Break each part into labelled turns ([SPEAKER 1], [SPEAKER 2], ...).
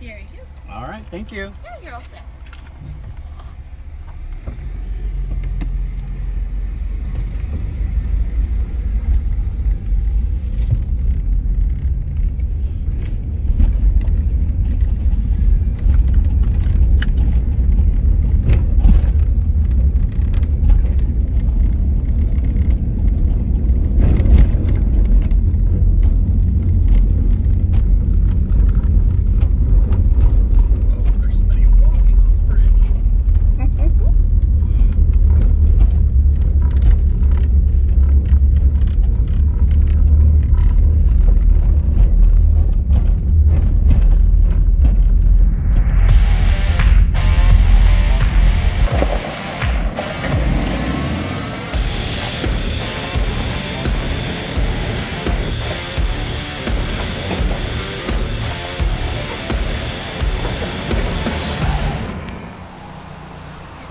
[SPEAKER 1] Very good.
[SPEAKER 2] All right, thank you.
[SPEAKER 1] Yeah, you're all set.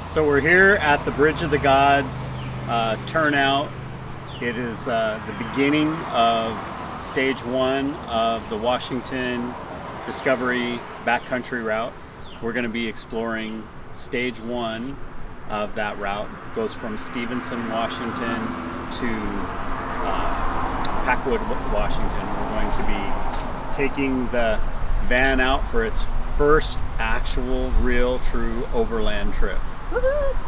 [SPEAKER 2] So we're here at the Bridge of the Gods turnout. It is the beginning of stage 1 of the Washington Discovery backcountry route. We're going to be exploring stage 1 of that route. It goes from Stevenson, Washington to Packwood, Washington. We're going to be taking the van out for its first actual, real, true overland trip.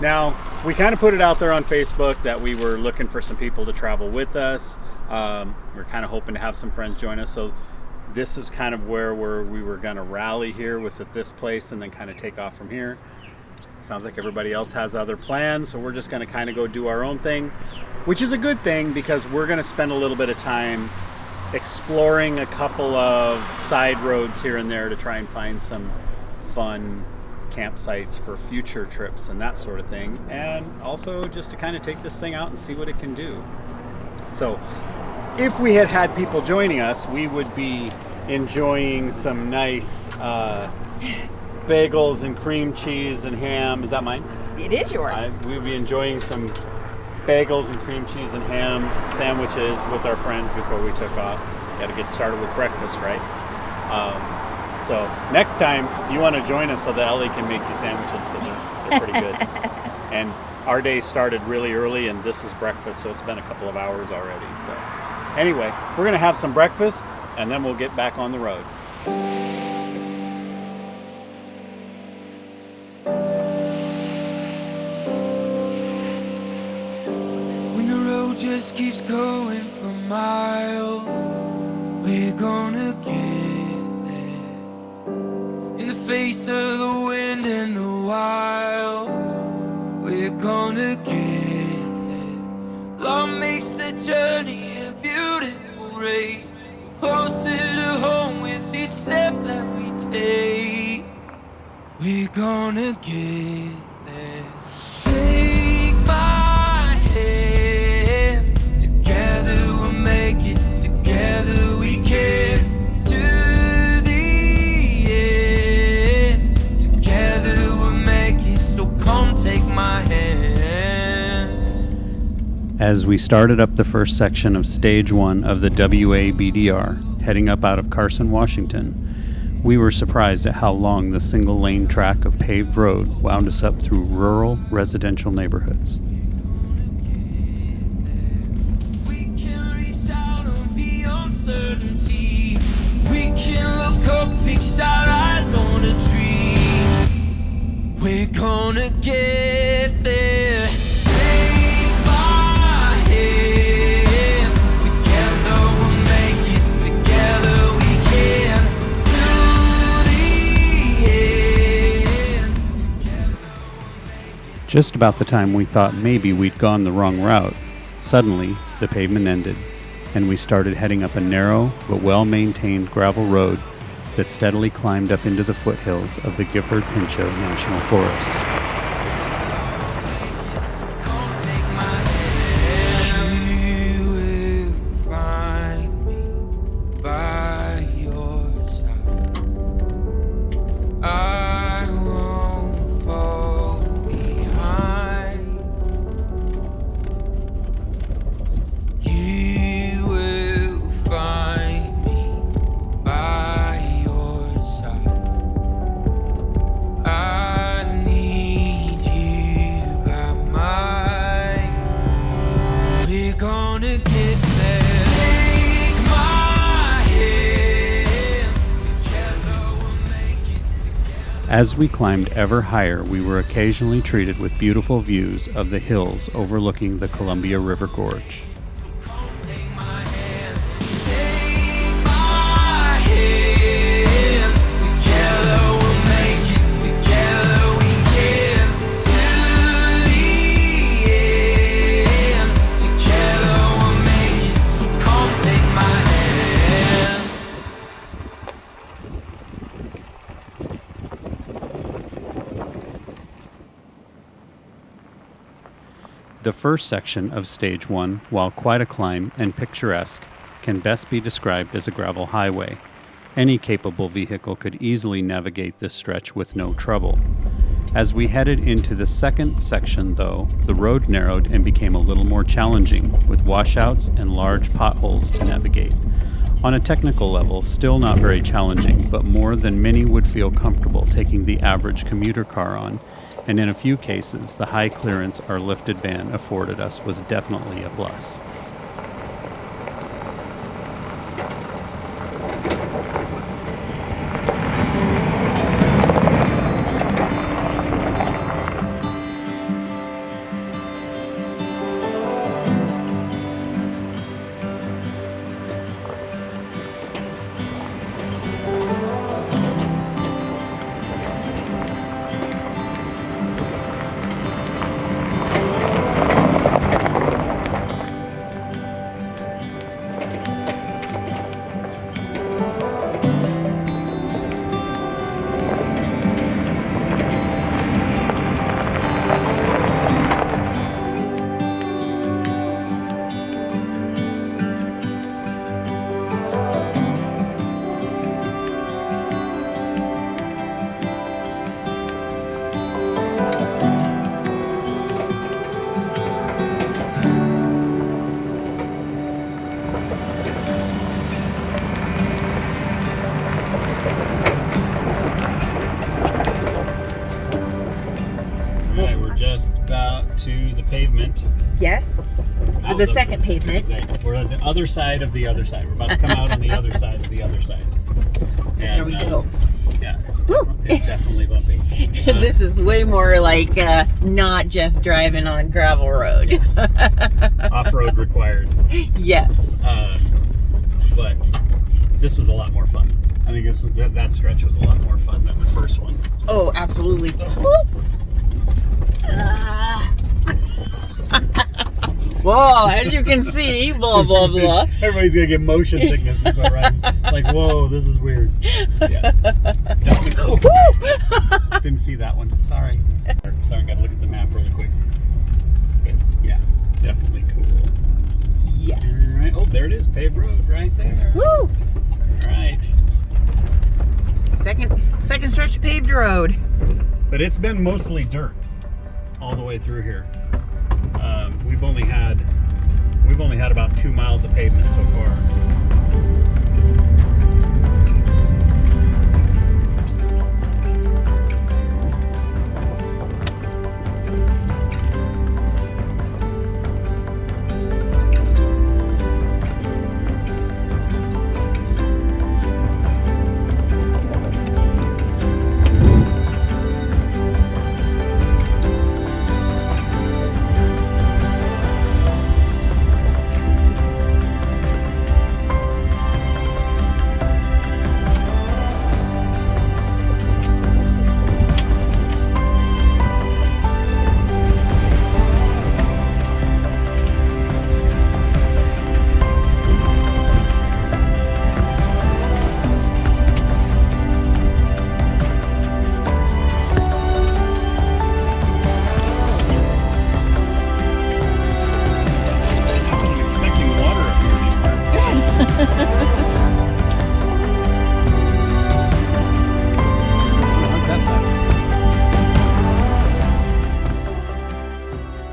[SPEAKER 2] Now, we kind of put it out there on Facebook that we were looking for some people to travel with us. We're kind of hoping to have some friends join us. So this is kind of where we were going to rally here, was at this place, and then kind of take off from here. Sounds like everybody else has other plans, so we're just going to kind of go do our own thing, which is a good thing because we're going to spend a little bit of time exploring a couple of side roads here and there to try and find some fun campsites for future trips and that sort of thing, and also just to kind of take this thing out and see what it can do. So if we had people joining us, we would be enjoying some nice bagels and cream cheese and ham. Is that mine?
[SPEAKER 3] It is yours.
[SPEAKER 2] We would be enjoying some bagels and cream cheese and ham sandwiches with our friends before we took off. Got to get started with breakfast, right? So next time you want to join us so that Ellie can make you sandwiches, because they're pretty good. And our day started really early, and this is breakfast, so it's been a couple of hours already. So anyway, we're going to have some breakfast, and then we'll get back on the road.
[SPEAKER 4] When the road just keeps going for miles, we're gonna get in the face of the wind and the wild, we're gonna get there. Love makes the journey a beautiful race. We're closer to home with each step that we take. We're gonna get there. Take my hand, together we'll make it, together we can. Take my hand.
[SPEAKER 2] As we started up the first section of stage 1 of the WABDR, heading up out of Carson, Washington, we were surprised at how long the single-lane track of paved road wound us up through rural residential neighborhoods.
[SPEAKER 4] We can reach out on the uncertainty. We can look up, fix our eyes on a tree. We're gonna get there. Take my hand. Together we'll make it. Together we can. To the end.
[SPEAKER 2] Just about the time we thought maybe we'd gone the wrong route, suddenly the pavement ended, and we started heading up a narrow but well-maintained gravel road that steadily climbed up into the foothills of the Gifford-Pinchot National Forest. As we climbed ever higher, we were occasionally treated with beautiful views of the hills overlooking the Columbia River Gorge. The first section of Stage 1, while quite a climb and picturesque, can best be described as a gravel highway. Any capable vehicle could easily navigate this stretch with no trouble. As we headed into the second section, though, the road narrowed and became a little more challenging, with washouts and large potholes to navigate. On a technical level, still not very challenging, but more than many would feel comfortable taking the average commuter car on, and in a few cases, the high clearance our lifted van afforded us was definitely a plus. Pavement.
[SPEAKER 1] Yes. The second pavement.
[SPEAKER 2] We're on the other side of the other side. We're about to come out on the other side of the other side. And,
[SPEAKER 1] there we go.
[SPEAKER 2] Yeah, it's definitely bumpy.
[SPEAKER 1] This is way more like not just driving on gravel road.
[SPEAKER 2] Off-road required.
[SPEAKER 1] Yes.
[SPEAKER 2] But this was a lot more fun. I think that stretch was a lot more fun than the first one.
[SPEAKER 1] Oh, absolutely. Whoa, as you can see, blah, blah, blah.
[SPEAKER 2] Everybody's going to get motion sickness by riding. Like, whoa, this is weird. Yeah. Definitely. Didn't see that one. Sorry, got to look at the map really quick. But, yeah, definitely cool.
[SPEAKER 1] Yes.
[SPEAKER 2] All right. Oh, there it is. Paved road right there.
[SPEAKER 1] Woo!
[SPEAKER 2] All right.
[SPEAKER 1] Second stretch of paved road.
[SPEAKER 2] But it's been mostly dirt all the way through here. We've only had about 2 miles of pavement so far.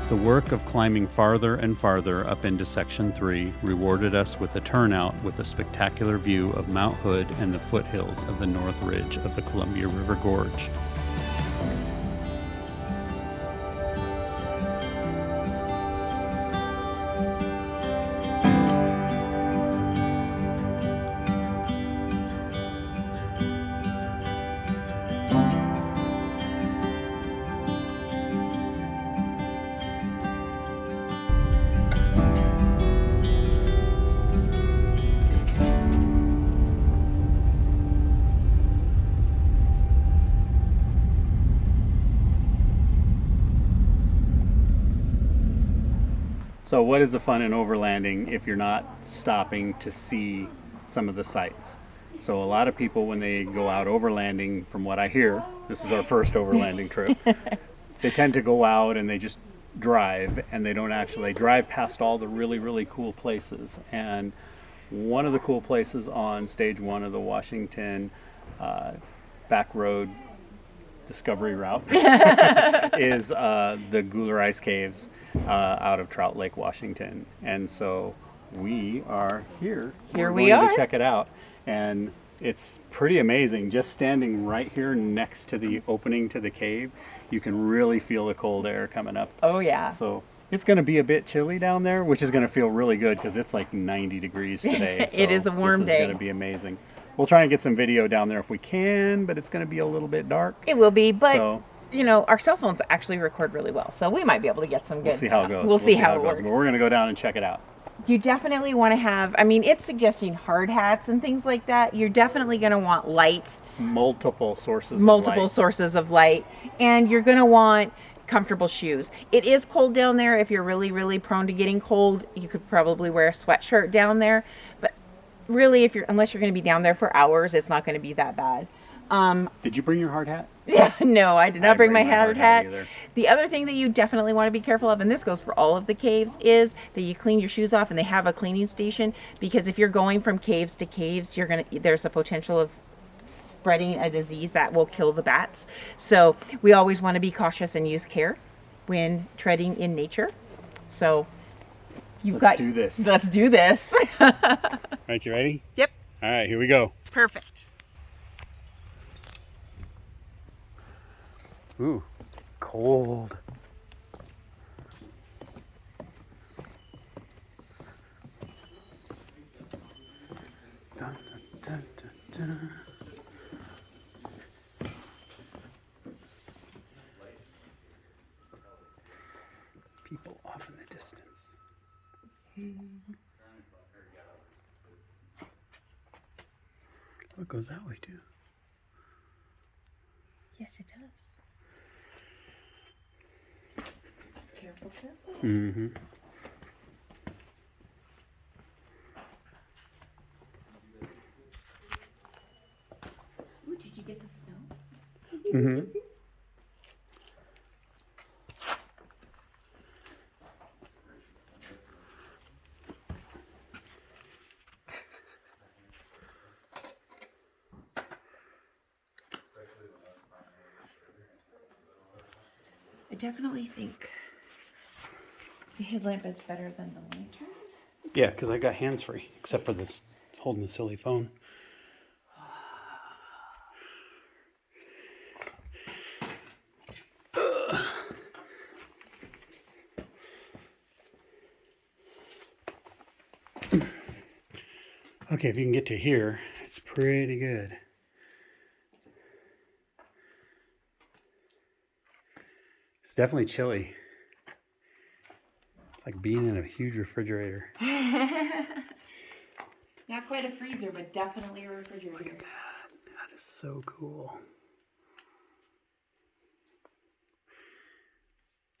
[SPEAKER 2] The work of climbing farther and farther up into Section 3 rewarded us with a turnout with a spectacular view of Mount Hood and the foothills of the north ridge of the Columbia River Gorge. So what is the fun in overlanding if you're not stopping to see some of the sights? So a lot of people, when they go out overlanding, from what I hear, this is our first overlanding trip, they tend to go out and they just drive, and they don't actually drive past all the really, really cool places. And one of the cool places on stage 1 of the Washington back road discovery route is the Guler Ice Caves out of Trout Lake, Washington. And so we are here.
[SPEAKER 1] Here
[SPEAKER 2] We're
[SPEAKER 1] we
[SPEAKER 2] going
[SPEAKER 1] are.
[SPEAKER 2] to check it out. And it's pretty amazing. Just standing right here next to the opening to the cave, you can really feel the cold air coming up.
[SPEAKER 1] Oh yeah.
[SPEAKER 2] So it's going to be a bit chilly down there, which is going to feel really good because it's like 90 degrees today.
[SPEAKER 1] It is a warm
[SPEAKER 2] this
[SPEAKER 1] day.
[SPEAKER 2] This is going to be amazing. We'll try and get some video down there if we can, but it's going to be a little bit dark.
[SPEAKER 1] It will be, but
[SPEAKER 2] So
[SPEAKER 1] you know, our cell phones actually record really well, so we might be able to get some good
[SPEAKER 2] we'll see how it
[SPEAKER 1] stuff.
[SPEAKER 2] goes.
[SPEAKER 1] We'll see how it
[SPEAKER 2] goes.
[SPEAKER 1] works.
[SPEAKER 2] But we're going to go down and check it out.
[SPEAKER 1] You definitely want to have, I mean, it's suggesting hard hats and things like that. You're definitely going to want light.
[SPEAKER 2] Multiple sources
[SPEAKER 1] Sources of light, and you're going to want comfortable shoes. It is cold down there. If you're really, really prone to getting cold, you could probably wear a sweatshirt down there, but really, unless you're going to be down there for hours, it's not going to be that bad.
[SPEAKER 2] Did you bring your hard hat?
[SPEAKER 1] Yeah, no, I did not bring my hard hat.
[SPEAKER 2] either.
[SPEAKER 1] The other thing that you definitely want to be careful of, and this goes for all of the caves, is that you clean your shoes off, and they have a cleaning station, because if you're going from caves to caves, there's a potential of spreading a disease that will kill the bats. So we always want to be cautious and use care when treading in nature. So
[SPEAKER 2] Let's do this.
[SPEAKER 1] Let's do this.
[SPEAKER 2] Right, you ready?
[SPEAKER 1] Yep.
[SPEAKER 2] All right, here we go.
[SPEAKER 1] Perfect.
[SPEAKER 2] Ooh, cold. Dun, dun, dun, dun. People off in the distance. Oh, it goes that way too.
[SPEAKER 1] Yes, it does. Careful, careful.
[SPEAKER 2] Mm-hmm.
[SPEAKER 1] Ooh, did you get the snow?
[SPEAKER 2] Mm-hmm.
[SPEAKER 1] I definitely think the headlamp is better than the lantern.
[SPEAKER 2] Yeah, because I got hands free, except for this holding the silly phone. Okay, if you can get to here, it's pretty good. It's definitely chilly. It's like being in a huge refrigerator.
[SPEAKER 1] Not quite a freezer, but definitely a refrigerator.
[SPEAKER 2] Look at that. That is so cool.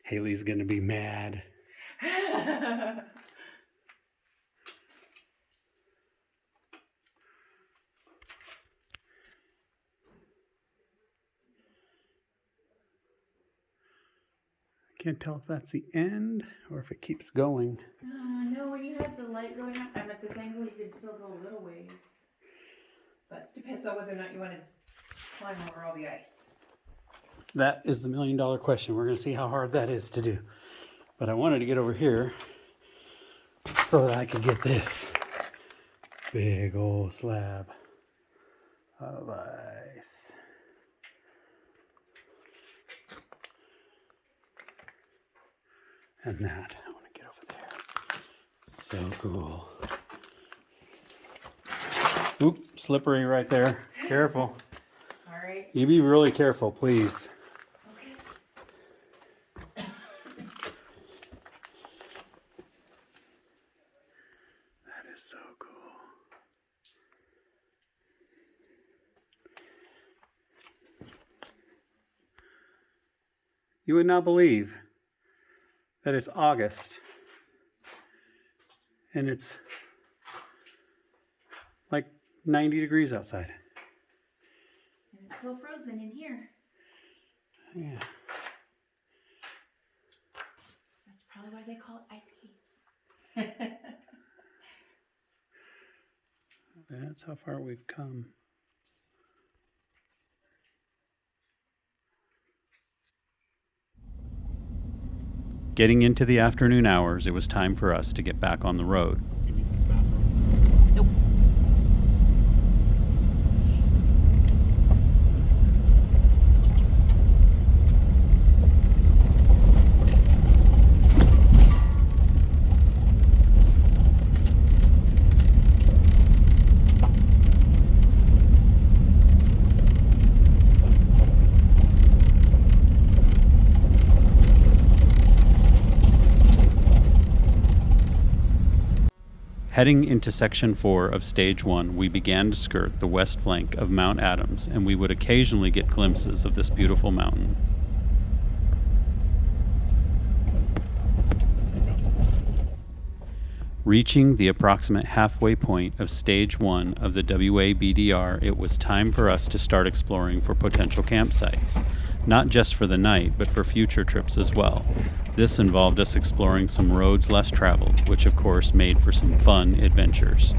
[SPEAKER 2] Haley's gonna be mad. Can't tell if that's the end or if it keeps going.
[SPEAKER 1] No, when you have the light going up, I'm at this angle, you can still go a little ways. But depends on whether or not you want to climb over all the ice.
[SPEAKER 2] That is the million-dollar question. We're going to see how hard that is to do. But I wanted to get over here so that I could get this big old slab of ice. And that, I want to get over there. So cool. Oop, slippery right there. Careful.
[SPEAKER 1] All right.
[SPEAKER 2] You be really careful, please.
[SPEAKER 1] Okay.
[SPEAKER 2] That is so cool. You would not believe that it's August And it's like 90 degrees outside.
[SPEAKER 1] And it's so frozen in here.
[SPEAKER 2] Yeah.
[SPEAKER 1] That's probably why they call it ice caves.
[SPEAKER 2] That's how far we've come. Getting into the afternoon hours, it was time for us to get back on the road. You need this bathroom?
[SPEAKER 1] Nope.
[SPEAKER 2] Heading into Section 4 of Stage 1, we began to skirt the west flank of Mount Adams, and we would occasionally get glimpses of this beautiful mountain. Reaching the approximate halfway point of Stage 1 of the WABDR, it was time for us to start exploring for potential campsites, not just for the night, but for future trips as well. This involved us exploring some roads less traveled, which of course made for some fun adventures.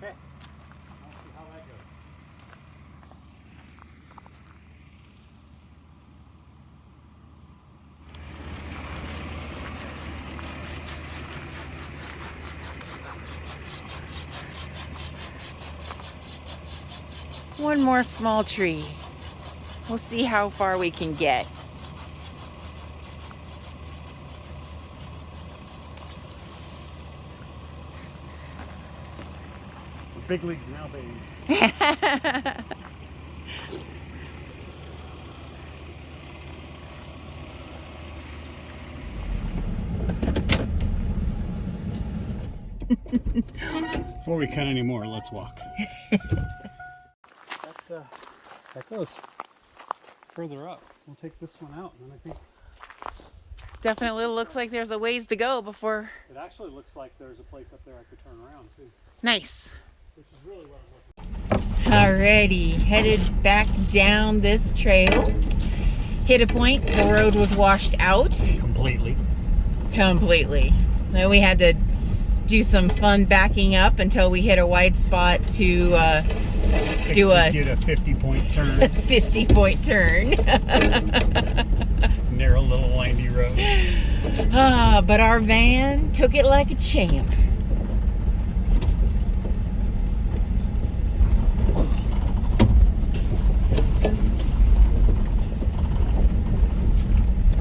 [SPEAKER 2] Okay, let's see how that goes.
[SPEAKER 1] One more small tree. We'll see how far we can get.
[SPEAKER 2] Big leagues now, baby. Before we cut any more, let's walk. That goes further up. We'll take this one out, and then I think
[SPEAKER 1] Definitely looks like there's a ways to go before.
[SPEAKER 2] it actually looks like there's a place up there I could turn around too,
[SPEAKER 1] Nice.
[SPEAKER 2] which is really what I'm looking for.
[SPEAKER 1] Alrighty, headed back down this trail. Hit a point, the road was washed out
[SPEAKER 2] Completely.
[SPEAKER 1] completely. Then we had to do some fun backing up until we hit a wide spot to do a
[SPEAKER 2] Execute a 50-point turn.
[SPEAKER 1] 50-point turn.
[SPEAKER 2] Narrow little windy road.
[SPEAKER 1] But our van took it like a champ.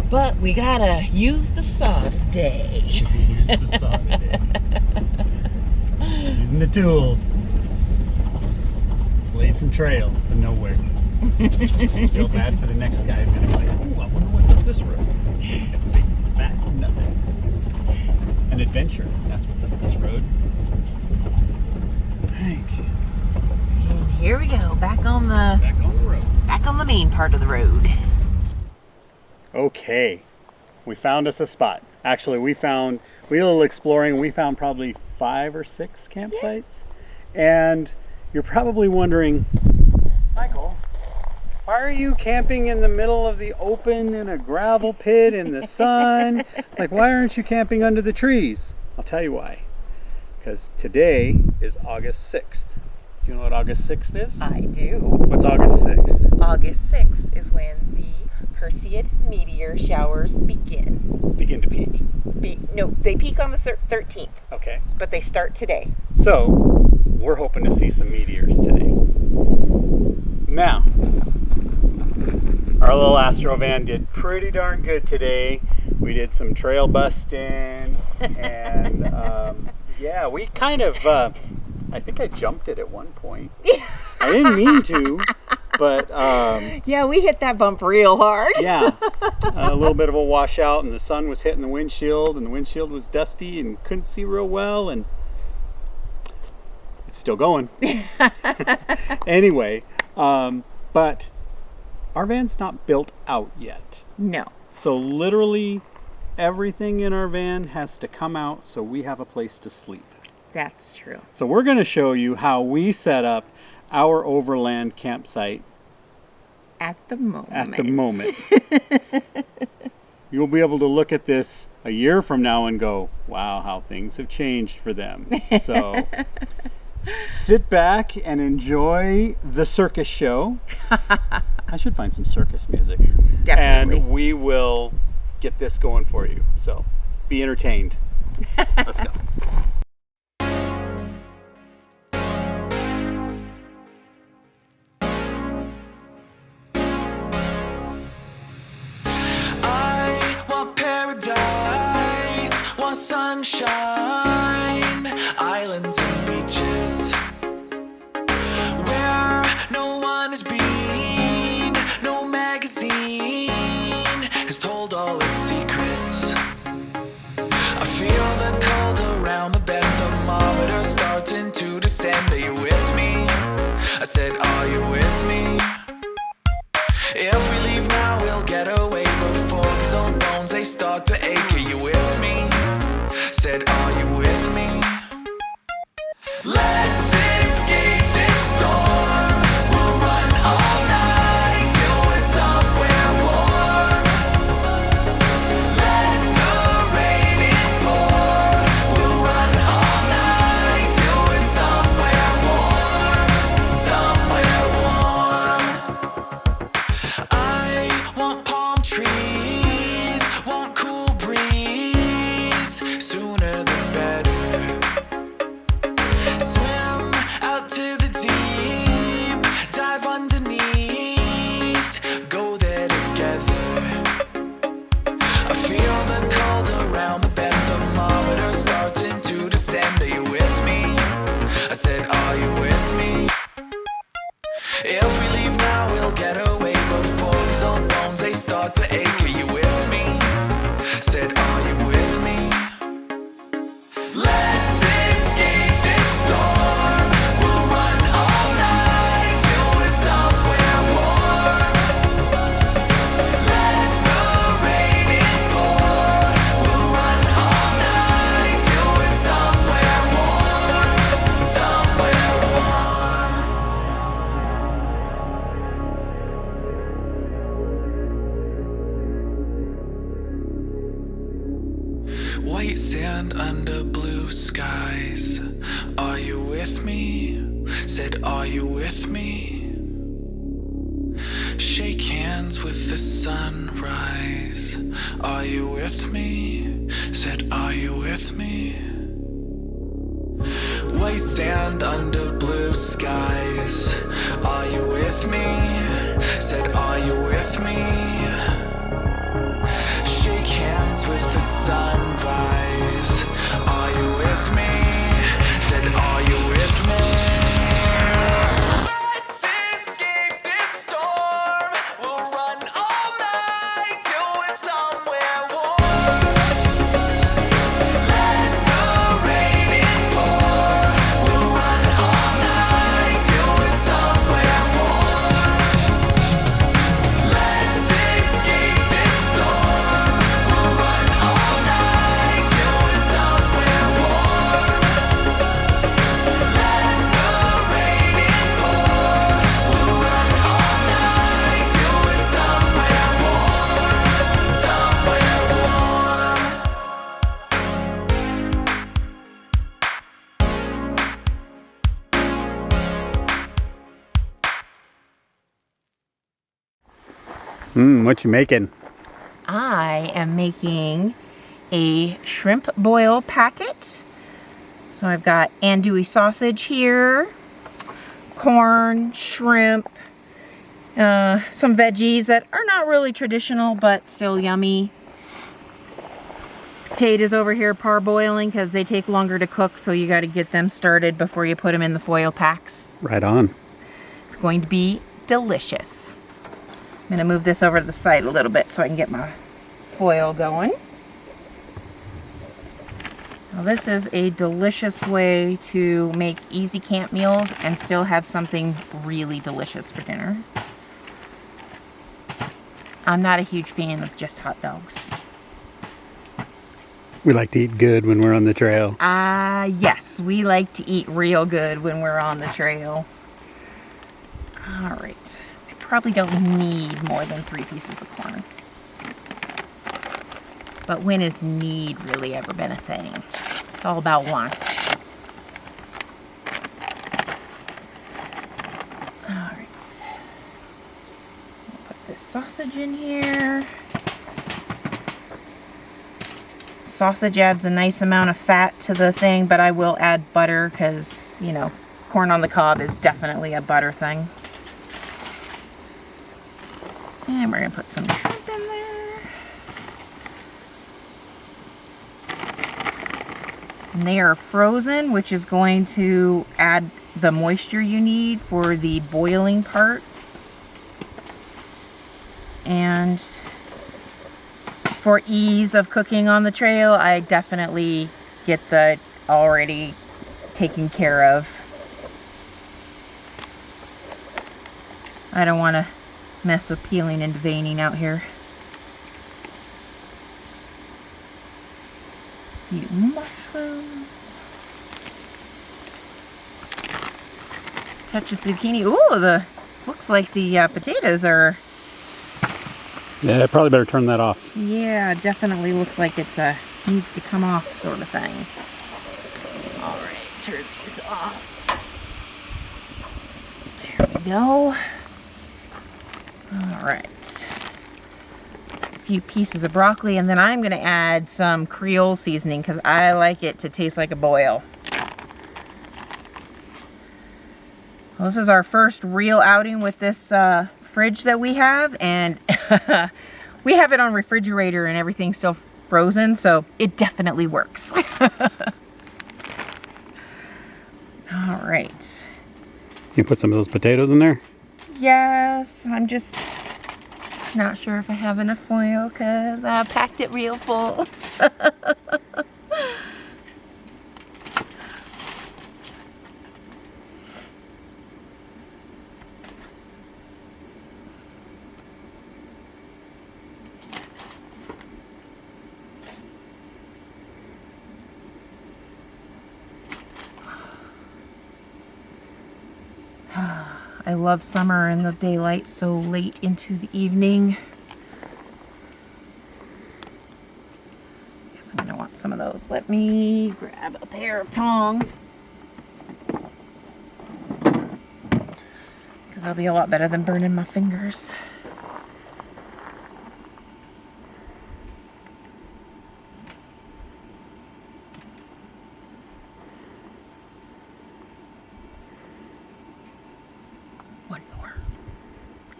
[SPEAKER 1] But we gotta use the saw today.
[SPEAKER 2] Use the saw today. Using the tools. Blazing trail to nowhere. Feel bad for the next guy who's gonna be like, ooh, I wonder what's up this road. Big fat nothing. An adventure. That's what's up this road. Right.
[SPEAKER 1] And here we go, back on the
[SPEAKER 2] road.
[SPEAKER 1] back on the main part of the road.
[SPEAKER 2] Okay, we found us a spot. Actually, we did a little exploring. We found probably 5 or 6 campsites. And you're probably wondering, Michael, Why are you camping in the middle of the open in a gravel pit in the sun? Like, why aren't you camping under the trees? I'll tell you why. Because today is August 6th. Do you know what August 6th is?
[SPEAKER 1] I do.
[SPEAKER 2] What's August 6th?
[SPEAKER 1] August 6th is when the Perseid Meteor Showers begin.
[SPEAKER 2] Begin to peak.
[SPEAKER 1] No, they peak on the 13th,
[SPEAKER 2] Okay.
[SPEAKER 1] but they start today.
[SPEAKER 2] So, we're hoping to see some meteors today. Now, our little Astro van did pretty darn good today. We did some trail busting, and yeah, we kind of, I think I jumped it at one point. I didn't mean to, but
[SPEAKER 1] Yeah, we hit that bump real hard.
[SPEAKER 2] yeah, a little bit of a washout, and the sun was hitting the windshield, and the windshield was dusty and couldn't see real well, and it's still going. Anyway, but our van's not built out yet.
[SPEAKER 1] No.
[SPEAKER 2] So literally everything in our van has to come out so we have a place to sleep.
[SPEAKER 1] That's true.
[SPEAKER 2] So we're going to show you how we set up our Overland campsite
[SPEAKER 1] At the moment.
[SPEAKER 2] You'll be able to look at this a year from now and go, wow, how things have changed for them. So sit back and enjoy the circus show. I should find some circus music.
[SPEAKER 1] Definitely.
[SPEAKER 2] And we will get this going for you. So be entertained. Let's go.
[SPEAKER 4] I want paradise, want sunshine, islands and beaches, where no one has been, no magazine has told all its secrets. I feel the cold around the bend, thermometer starting to descend. Are you with me? I said, are you with me? If we leave now, we'll get away before these old bones, they start to ache. Are you with me? Said, are you with me? Let's escape this storm. We'll run all night till we're somewhere warm. Let the rain pour. We'll run all night till we're somewhere warm. I want palm trees, want cool breeze, sooner the better. Swim out to the deep, dive underneath, go there together. I feel the cold around the bend, thermometer starting to descend. Are you with me? I said, are you with me? If we leave now, we'll get away before these old bones, they start to ache. Are you with me? Said, are you with me? Let's escape this storm. We'll run all night till we're somewhere warm. Let the rain pour. We'll run all night till we're somewhere warm. Somewhere warm. White sand under blue skies. Are you with me? Said, are you with me? Shake hands with the sunrise. Are you with me? Said, are you with me? White sand under blue skies. Are you with me? Said, are you with me? Shake hands with the sunrise. Are you with me? Said, are you with me? Let's escape this storm. We'll run all night till we're somewhere warm. Let the rain pour. We'll run all night till we're somewhere warm. Let's escape this storm. We'll run all night till
[SPEAKER 2] What you making?
[SPEAKER 1] I am making a shrimp boil packet. So I've got andouille sausage here, corn, shrimp, some veggies that are not really traditional but still yummy. Potatoes over here parboiling because they take longer to cook, so you got to get them started before you put them in the foil packs.
[SPEAKER 2] Right on.
[SPEAKER 1] It's going to be delicious. I'm going to move this over to the side a little bit so I can get my foil going. Now this is a delicious way to make easy camp meals and still have something really delicious for dinner. I'm not a huge fan of just hot dogs.
[SPEAKER 2] We like to eat good when we're on the trail.
[SPEAKER 1] Yes, we like to eat real good when we're on the trail. All right, I probably don't need more than 3 pieces of corn. But when has need really ever been a thing? It's all about want. All right, I'll put this sausage in here. Sausage adds a nice amount of fat to the thing, but I will add butter because, you know, corn on the cob is definitely a butter thing. And we're going to put some shrimp in there. And they are frozen, which is going to add the moisture you need for the boiling part. And for ease of cooking on the trail, I definitely get the already taken care of. I don't want to mess with peeling and veining out here. A few mushrooms. Touch of zucchini. Ooh, looks like the potatoes are...
[SPEAKER 2] Yeah, probably better turn that off.
[SPEAKER 1] Yeah, definitely looks like it's needs to come off sort of thing. All right, turn these off. There we go. All right. A few pieces of broccoli, and then I'm going to add some Creole seasoning because I like it to taste like a boil. Well, this is our first real outing with this fridge that we have, and we have it on refrigerator and everything's still frozen, so it definitely works. All right.
[SPEAKER 2] You put some of those potatoes in there?
[SPEAKER 1] Yes, I'm just not sure if I have enough foil because I packed it real full. I love summer and the daylight so late into the evening. Guess I'm gonna want some of those. Let me grab a pair of tongs, because that'll be a lot better than burning my fingers. One more,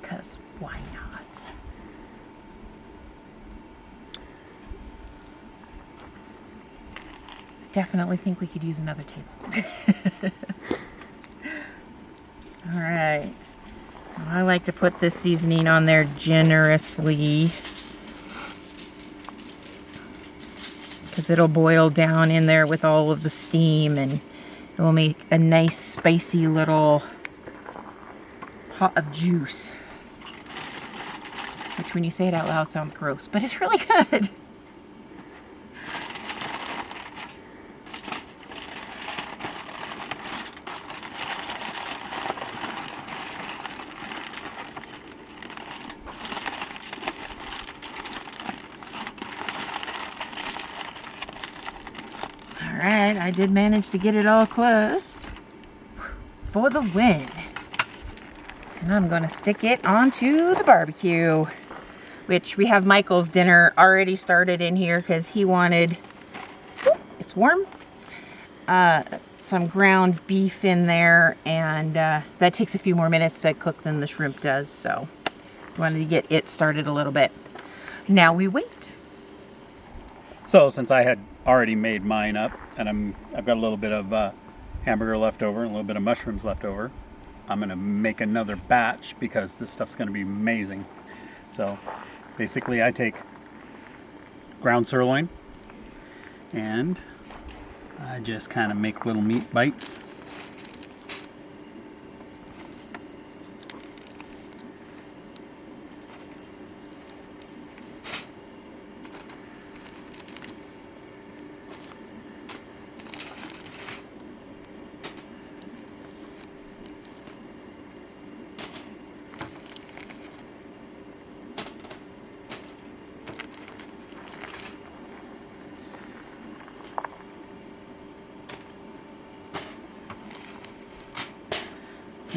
[SPEAKER 1] because why not? Definitely think we could use another table. All right. I like to put this seasoning on there generously because it'll boil down in there with all of the steam, and it will make a nice spicy little pot of juice, which when you say it out loud sounds gross, but it's really good. Alright, I did manage to get it all closed for the win. And I'm going to stick it onto the barbecue. which we have Michael's dinner already started in here because he wanted, it's warm, some ground beef in there, and that takes a few more minutes to cook than the shrimp does, so wanted to get it started a little bit. Now we wait.
[SPEAKER 2] So since I had already made mine up, and I've got a little bit of hamburger left over, and a little bit of mushrooms left over, I'm gonna make another batch because this stuff's gonna be amazing. So basically I take ground sirloin and I just kind of make little meat bites.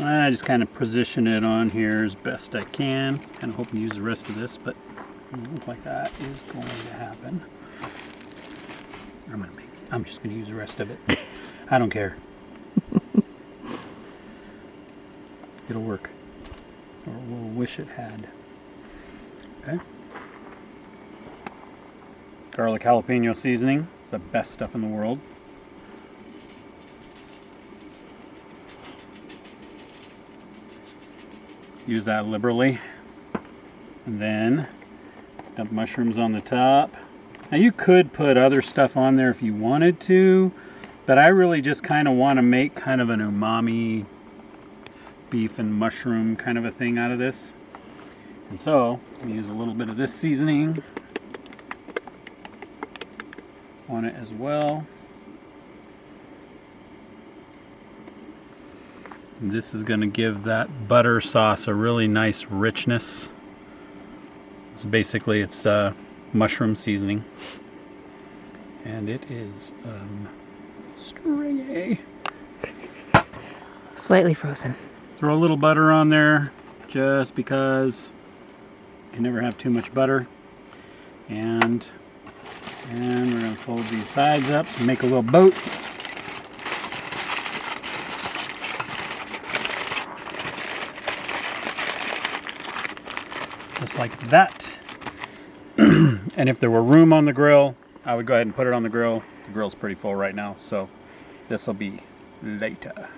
[SPEAKER 2] I just kind of position it on here as best I can. Kind of hoping to use the rest of this, but it doesn't look like that is going to happen. I'm just going to use the rest of it. I don't care. It'll work. Or we'll wish it had. Okay. Garlic jalapeno seasoning. It's the best stuff in the world. Use that liberally. And then dump mushrooms on the top. Now you could put other stuff on there if you wanted to, but I really just kind of want to make kind of an umami beef and mushroom kind of a thing out of this. And so I'm gonna use a little bit of this seasoning on it as well. And this is going to give that butter sauce a really nice richness. So basically it's mushroom seasoning. And it is stringy.
[SPEAKER 1] Slightly frozen.
[SPEAKER 2] Throw a little butter on there just because you can never have too much butter. And we're going to fold these sides up and make a little boat. Just like that. And if there were room on the grill, I would go ahead and put it on the grill. The grill's pretty full right now, so this will be later.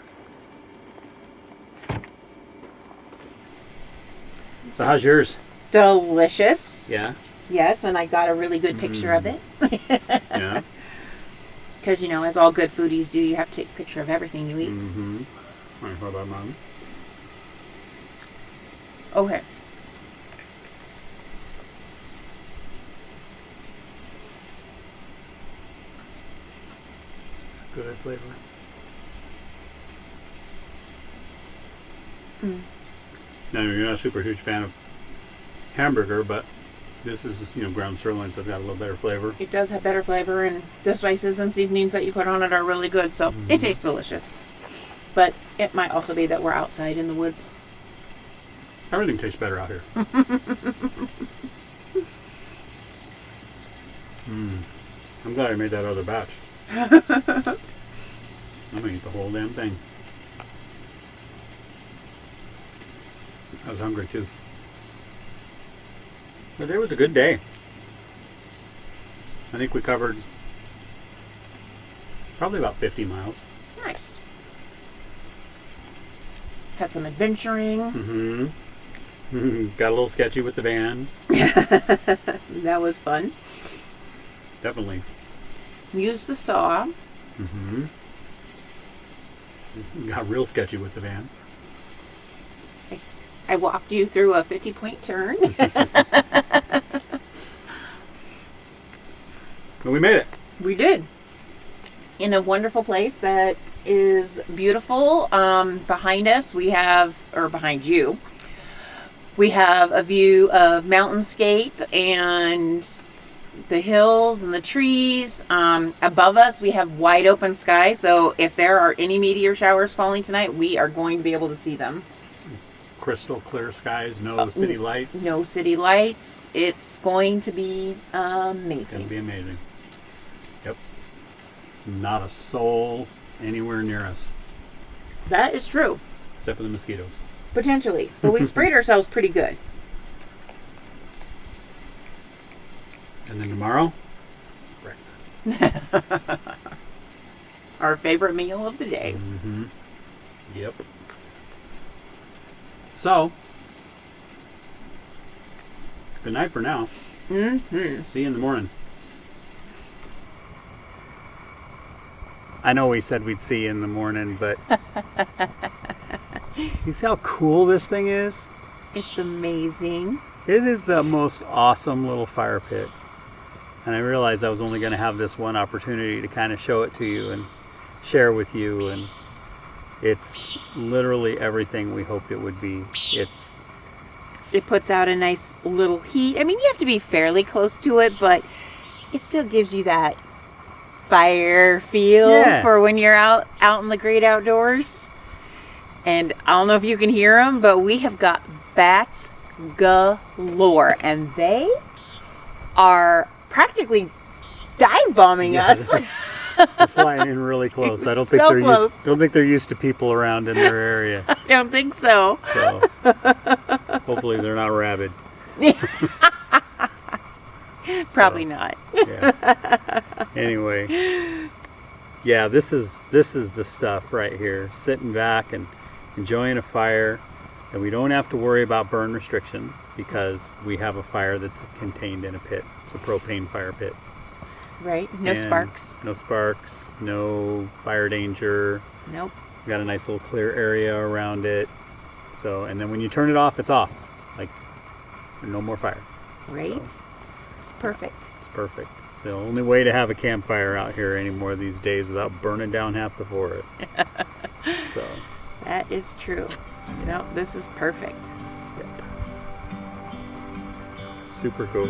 [SPEAKER 2] So how's yours?
[SPEAKER 1] Delicious.
[SPEAKER 2] Yeah?
[SPEAKER 1] Yes, and I got a really good picture of it.
[SPEAKER 2] Yeah?
[SPEAKER 1] Because, you know, as all good foodies do, you have to take a picture of everything you eat.
[SPEAKER 2] Mm-hmm. All right, what about mom?
[SPEAKER 1] Okay.
[SPEAKER 2] Good flavor. Now, you're not a super huge fan of hamburger, but this is, you know, ground sirloin, so it's got a little better flavor.
[SPEAKER 1] It does have better flavor, and the spices and seasonings that you put on it are really good, so it tastes delicious. But it might also be that we're outside in the woods.
[SPEAKER 2] Everything tastes better out here. I'm glad I made that other batch. I'm gonna eat the whole damn thing. I was hungry too. But it was a good day. I think we covered probably about 50 miles.
[SPEAKER 1] Nice. Had some adventuring.
[SPEAKER 2] Got a little sketchy with the van.
[SPEAKER 1] That was fun.
[SPEAKER 2] Definitely.
[SPEAKER 1] Used the saw.
[SPEAKER 2] Got real sketchy with the van.
[SPEAKER 1] I walked you through a 50-point turn.
[SPEAKER 2] But we made it.
[SPEAKER 1] We did. In a wonderful place that is beautiful. Behind us we have, or behind you, we have a view of mountainscape and the hills and the trees. Above us we have wide open sky, so if there are any meteor showers falling tonight, we are going to be able to see them.
[SPEAKER 2] crystal clear skies, no city lights.
[SPEAKER 1] No city lights. It's going to be
[SPEAKER 2] It's going
[SPEAKER 1] amazing.
[SPEAKER 2] to be amazing. Yep. Not a soul anywhere near us,
[SPEAKER 1] That is true.
[SPEAKER 2] except for the mosquitoes.
[SPEAKER 1] Potentially. But we sprayed ourselves pretty good.
[SPEAKER 2] And then tomorrow, breakfast.
[SPEAKER 1] Our favorite meal of the day.
[SPEAKER 2] Mm-hmm. Yep. So, good night for now.
[SPEAKER 1] Mm-hmm.
[SPEAKER 2] See you in the morning. I know we said we'd see you in the morning, but you see how cool this thing is?
[SPEAKER 1] It's amazing.
[SPEAKER 2] It is the most awesome little fire pit. And I realized I was only going to have this one opportunity to kind of show it to you and share with you. And it's literally everything we hoped it would be.
[SPEAKER 1] It puts out a nice little heat. I mean, you have to be fairly close to it, but it still gives you that fire feel for when you're out in the great outdoors. And I don't know if you can hear them, but we have got bats galore, and they are practically dive bombing us.
[SPEAKER 2] They're flying in really close. I don't think
[SPEAKER 1] So
[SPEAKER 2] they're
[SPEAKER 1] close.
[SPEAKER 2] don't think they're used to people around in their area.
[SPEAKER 1] I don't think so.
[SPEAKER 2] So hopefully they're not rabid.
[SPEAKER 1] Probably not.
[SPEAKER 2] Yeah. Anyway, yeah, this is the stuff right here. Sitting back and enjoying a fire, and we don't have to worry about burn restrictions because we have a fire that's contained in a pit. It's a propane fire pit.
[SPEAKER 1] Right? No
[SPEAKER 2] And
[SPEAKER 1] sparks.
[SPEAKER 2] No sparks. No fire danger.
[SPEAKER 1] Nope.
[SPEAKER 2] We got a nice little clear area around it. So, and then when you turn it off, it's off. Like, no more fire.
[SPEAKER 1] Right?
[SPEAKER 2] So,
[SPEAKER 1] It's perfect.
[SPEAKER 2] it's perfect. It's the only way to have a campfire out here anymore these days without burning down half the forest. So,
[SPEAKER 1] That is true. You know, this is perfect.
[SPEAKER 2] yep. Super cool.